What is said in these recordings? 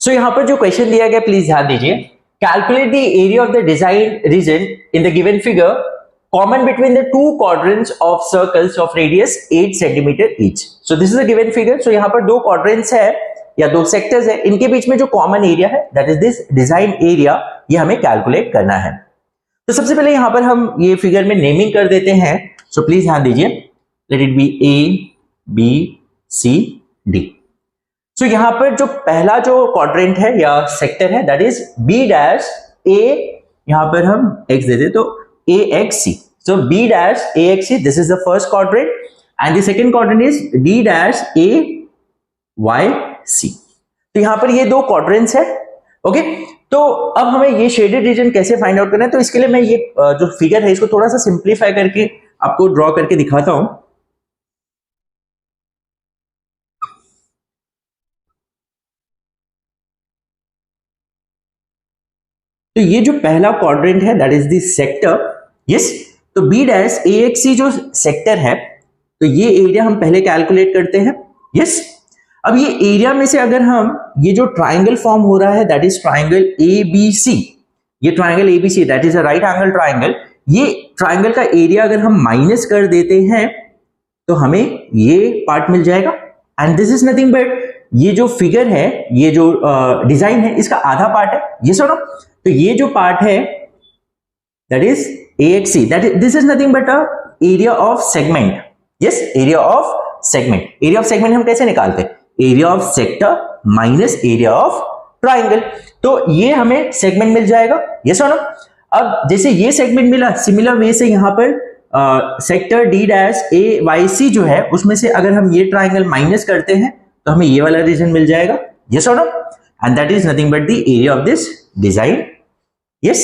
सो यहाँ पर जो क्वेश्चन दिया गया प्लीज ध्यान दीजिए, calculate the area of the design region in the given figure common between the two quadrants of circles of radius 8 centimetre each. So this is the given figure. So यहाँ पर दो quadrants है या दो sectors है, इनके बीच में जो कॉमन एरिया है that is this design area, ये हमें कैलकुलेट करना है। तो सबसे पहले यहां पर हम ये फिगर में नेमिंग कर देते हैं। सो प्लीज ध्यान दीजिए, let it be A B C D. So यहां पर जो पहला जो क्वाड्रेंट है या सेक्टर है that is B dash A, यहां पर हम एक्स दे दे तो A X C. So B dash A X C, this is the first quadrant and the second quadrant is D dash A Y C. तो यहां पर ये दो क्वाड्रेंट्स है। ओके, तो अब हमें ये शेडेड रीजन कैसे फाइंड आउट करना है, तो इसके लिए मैं ये जो फिगर है इसको थोड़ा सा सिंप्लीफाई करके आपको ड्रॉ करके दिखाता हूं। तो ये जो पहला क्वाड्रेंट है that is the sector, yes. तो B dash A X C जो सेक्टर है, तो ये एरिया हम पहले कैलकुलेट करते हैं, यस। अब ये एरिया में से अगर हम ये जो ट्राइंगल फॉर्म हो रहा है that is triangle A B C, ये triangle A B C that is a right angle triangle, ये ट्राइंगल का एरिया अगर हम माइनस कर देते हैं तो हमें ये पार्ट मिल जाएगा। And this is nothing but ये जो फिगर है, ये जो डिजाइन है, इसका आधा पार्ट है, ये सुनो। तो ये जो पार्ट है that is A X C, that this is nothing but a area of segment, yes, area of segment. Area of segment हम कैसे निकालते हैं, area of sector minus area of triangle. तो ये हमें सेगमेंट मिल जाएगा, ये सुनो। अब जैसे ये सेगमेंट मिला, सिमिलर वे से यहां पर sector D dash A Y सी जो है उसमें से अगर हम ये ट्राइंगल माइनस करते हैं तो हमें ये वाला रीजन मिल जाएगा, ये सुनो। And that is nothing but the area of this design, yes.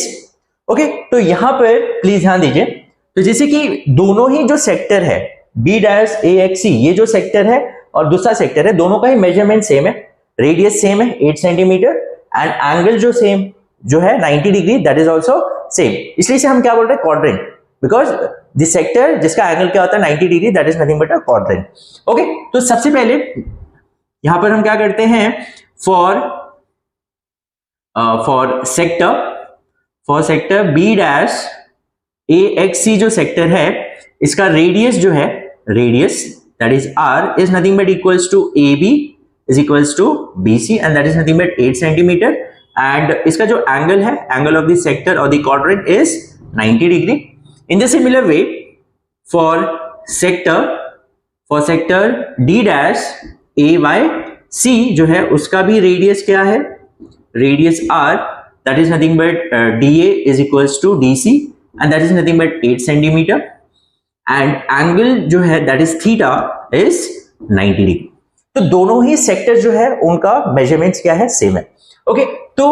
Okay, तो यहां पर प्लीज ध्यान दीजिए, तो जैसे कि दोनों ही जो सेक्टर है बी डैश ए एक्स सी, ये जो सेक्टर है और दूसरा सेक्टर है, दोनों का ही मेजरमेंट सेम है, रेडियस सेम है 8 सेंटीमीटर एंड एंगल जो सेम जो है 90 degree that is also same. इसलिए से हम क्या बोल रहे हैं, क्वाड्रेंट, बिकॉज द सेक्टर जिसका एंगल क्या होता है 90 degree that is nothing but a quadrant. Okay, तो सबसे पहले यहां पर हम क्या करते हैं, for sector B dash A X C जो सेक्टर है, इसका रेडियस जो है, radius that is r is nothing but equals to AB is equals to BC and that is nothing but 8 centimeter and इसका जो एंगल है, angle of the sector और the quadrant is 90 degree. In the similar way for sector D dash AYC जो है उसका भी radius क्या है, radius r that is nothing but DA is equals to DC and that is nothing but 8 centimeter and angle जो है that is theta is 90 degree. तो दोनों ही सेक्टर जो है उनका मेजरमेंट्स क्या है, सेम है। ओके, तो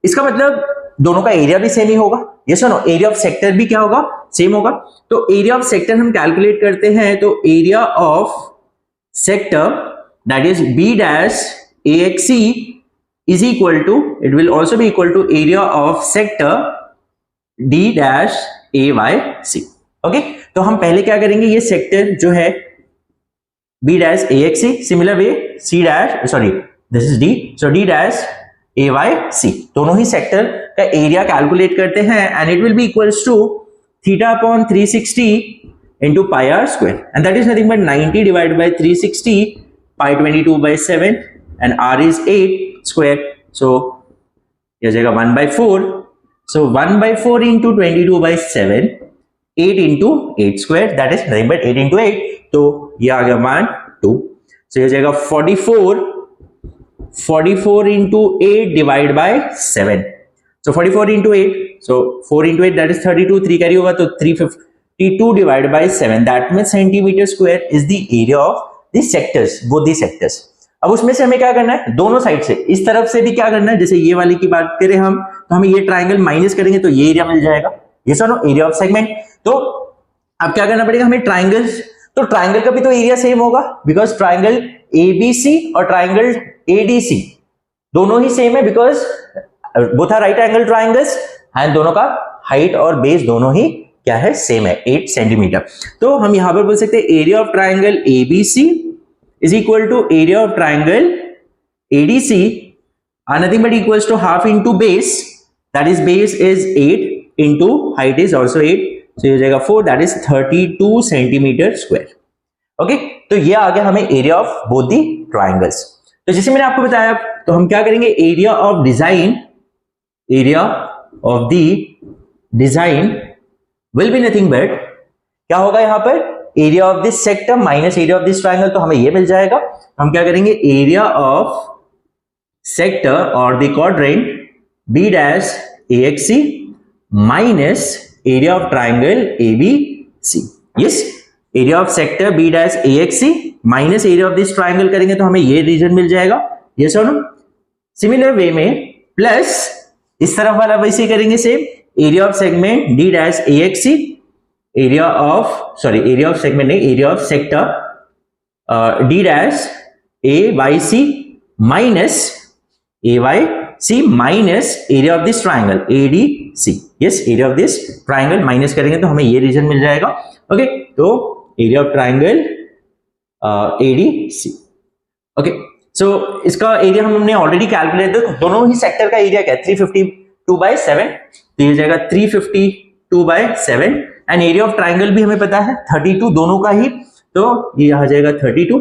इसका मतलब दोनों का एरिया भी सेम ही होगा, ये सुनो, एरिया ऑफ सेक्टर भी क्या होगा, सेम होगा। तो एरिया ऑफ सेक्टर हम कैलकुलेट करते हैं, तो area of sector that is B dash A X C is equal to, it will also be equal to area of sector D dash A Y C. Okay, तो हम पहले क्या करेंगे, ये सेक्टर जो है B dash A X C, similar way C dash, sorry this is D, so D dash A Y C, दोनों ही sector का एरिया कैलकुलेट करते हैं and it will be equals to theta upon 360 into pi R square and that is nothing but 90 divide by 360 pi 22/7 and R is 8 square, so ये जाएगा 1/4, सो 1/4 into 22/7, 8 into 8 square that is nothing but 8 into 8, तो ये आ गया 1 2, so ये जाएगा 44 into 8 divide by 7, so 44 into 8, so 4 into 8 that is 32, 3 carry होगा तो 352 divided by 7, that means centimeter square is the area of the sectors, both the sectors। अब उसमें से हमें क्या करना है, दोनों साइड से, इस तरफ से भी क्या करना है, जैसे ये वाली की बात करें हम, तो हमें ये ट्राइंगल माइनस करेंगे तो ये एरिया मिल जाएगा, ये सुनो, एरिया ऑफ सेगमेंट। तो अब क्या करना पड़ेगा हमें, ट्राइंगल्स, तो ट्राइंगल का भी तो एरिया सेम होगा बिकॉज ट्राइंगल ABC और ट्राइंगल ADC दोनों ही सेम है because both are right angle triangles and दोनों का हाइट और बेस दोनों ही क्या है, सेम है, 8 सेंटीमीटर। तो हम यहां पर बोल सकते हैं area of triangle ABC is equal to area of triangle ADC nothing but equals to half into base, that is base is 8 into height is also 8, so ये हो जाएगा 4, that is 32 centimetre square. Okay, तो ये आ गया हमें area of both the triangles. तो जैसे मैंने आपको बताया, तो हम क्या करेंगे, area of design, area of the design will be nothing but क्या होगा यहां पर, area of this sector minus area of this triangle. तो हमें ये मिल जाएगा. हम क्या करेंगे, एरिया ऑफ सेक्टर और the quadrant B dash AXC minus area of triangle ABC. Yes, area of sector B dash AXC minus area of this triangle करेंगे तो हमें ये रीजन मिल जाएगा. यस और नो. सिमिलर वे में प्लस इस तरफ वाला वैसे करेंगे same, area of segment D dash AXC, area of segment नहीं, area of sector D dash AYC minus AYC minus area of this triangle ADC. Yes, area of this triangle minus करेंगे तो हमें ये रीजन मिल जाएगा. Okay, तो area of triangle ADC. Okay, so इसका area हमने ऑलरेडी कैलकुलेट किया. दोनों ही सेक्टर का एरिया क्या है, 352/7, तो ये जाएगा 352/7. एंड एरिया ऑफ ट्राइंगल भी हमें पता है 32 दोनों का ही, तो ये आ जाएगा 32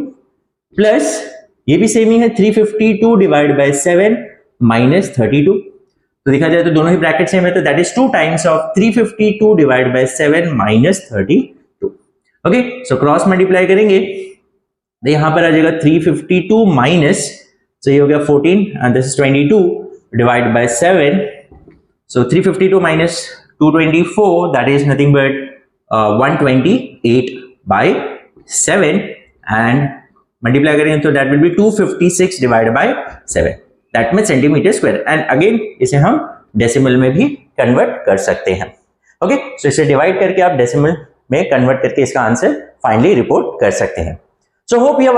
प्लस ये भी सेम ही है 352/7 माइनस 32. तो देखा जाए तो दोनों ही ब्रैकेट सेम है, तो that is 2 times of 352/7 minus 32. Okay, so cross multiply करेंगे तो यहां पर आ जाएगा 352 माइनस, so ये हो गया 14 and this is 22 divided by 7, so 352 minus 224, that is nothing but 128/7 and multiply करेंगे तो that will be 256 divided by 7, that means centimeter square. and again इसे हम डेसिमल में भी कन्वर्ट कर सकते हैं. ओके, सो इसे डिवाइड करके आप डेसिमल में कन्वर्ट करके इसका आंसर फाइनली रिपोर्ट कर सकते हैं. So hope you have